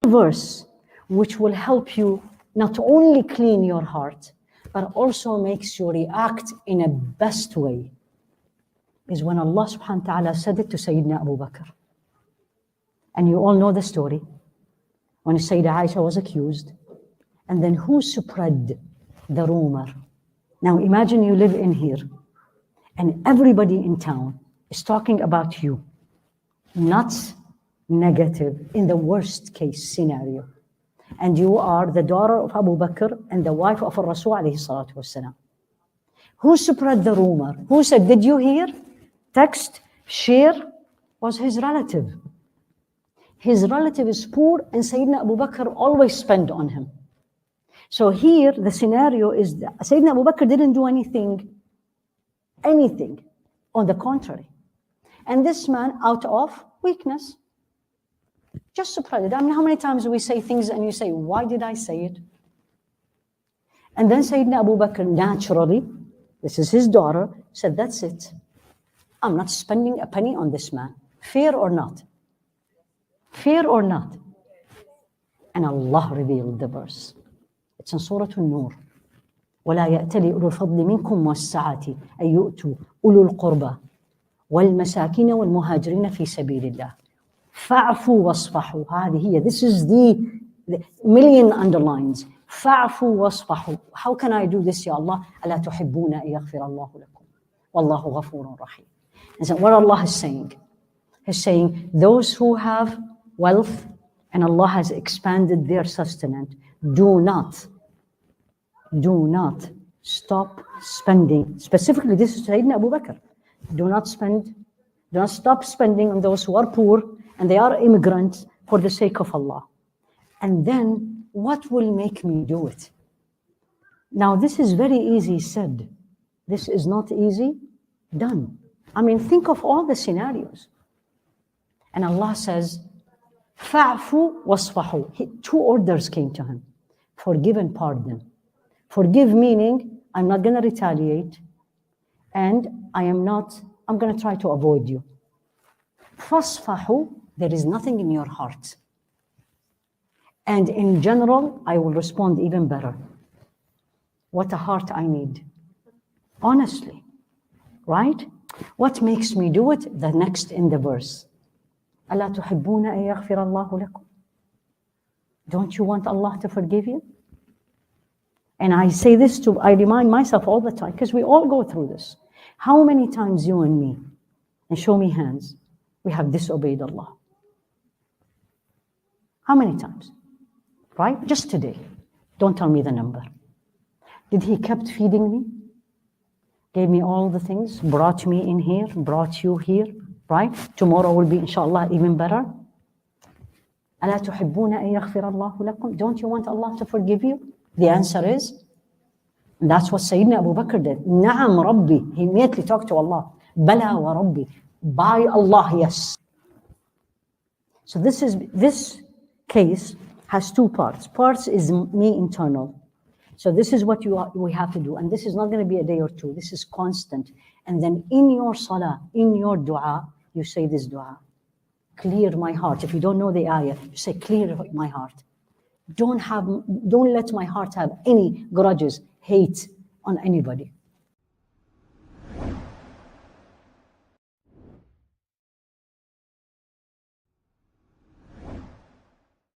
verse which will help you not only clean your heart, but also makes you react in a best way, is when Allah subhanahu wa ta'ala said it to Sayyidina Abu Bakr. And you all know the story. When Sayyidah Aisha was accused, and then who spread the rumor? Now imagine you live in here, and everybody in town is talking about you, not negative, in the worst case scenario. And you are the daughter of Abu Bakr and the wife of Rasul alayhi salatu wasalam. Who spread the rumor? Who said, did you hear? Text, share, was his relative. His relative is poor, and Sayyidina Abu Bakr always spent on him. So here, the scenario is that Sayyidina Abu Bakr didn't do anything. On the contrary. And this man, out of weakness, just spread it. I mean, how many times do we say things and you say, why did I say it? And then Sayyidina Abu Bakr, naturally, this is his daughter, said, that's it. I'm not spending a penny on this man. Fear or not? Fear or not? And Allah revealed the verse. It's in Surah An-Nur. وَلَا يَأْتَلِ أُولُو الْفَضْلِ مِنْكُمْ وَالسَّعَةِ أَن يُؤْتُوا أُولُو الْقُرْبَى وَالْمَسَاكِينَ وَالْمُهَاجِرِينَ فِي سَبِيلِ اللَّهِ فَاعْفُوا وَاصْفَحُوا. هذه هي. This is the million underlines. فَاعْفُوا وَاصْفَحُوا. How can I do this, Ya Allah? أَلَا تُحِبُّونَ أَن يَغْفِرَ اللَّهُ لَكُمْ وَاللَّهُ غَفُورٌ رَحِيمٌ. And so what Allah is saying, He's saying, those who have wealth and Allah has expanded their sustenance, do not stop spending. Specifically, this is Sayyidina Abu Bakr. Do not stop spending on those who are poor and they are immigrants for the sake of Allah. And then, what will make me do it? Now, this is very easy said. This is not easy done. I mean, think of all the scenarios. And Allah says, فَاعْفُوا وَاصْفَحُوا. Two orders came to him. Forgive and pardon. Forgive meaning, I'm not going to retaliate, and I'm going to try to avoid you. فَاصْفَحُوا, there is nothing in your heart. And in general, I will respond even better. What a heart I need. Honestly, right? What makes me do it? The next in the verse. أَلَا تُحِبُّونَ أَن يَغْفِرَ اللَّهُ لَكُمْ. Don't you want Allah to forgive you? And I say this I remind myself all the time, because we all go through this. How many times you and me, and show me hands, we have disobeyed Allah? How many times? Right? Just today. Don't tell me the number. Did He kept feeding me? Gave me all the things, brought me in here, brought you here, right? Tomorrow will be, inshallah, even better. أَلَا تُحِبُّونَ أَن يَغْفِرَ اللَّهُ لَكُمْ. Don't you want Allah to forgive you? The answer is, and that's what Sayyidina Abu Bakr did. Na'am Rabbi. He immediately talked to Allah. Bala wa Rabbi. By Allah, yes. So this case has two parts. Parts is me internal. So this is what we have to do. And this is not going to be a day or two. This is constant. And then in your salah, in your dua, you say this dua. Clear my heart. If you don't know the ayah, you say, clear my heart. Don't let my heart have any grudges, hate on anybody.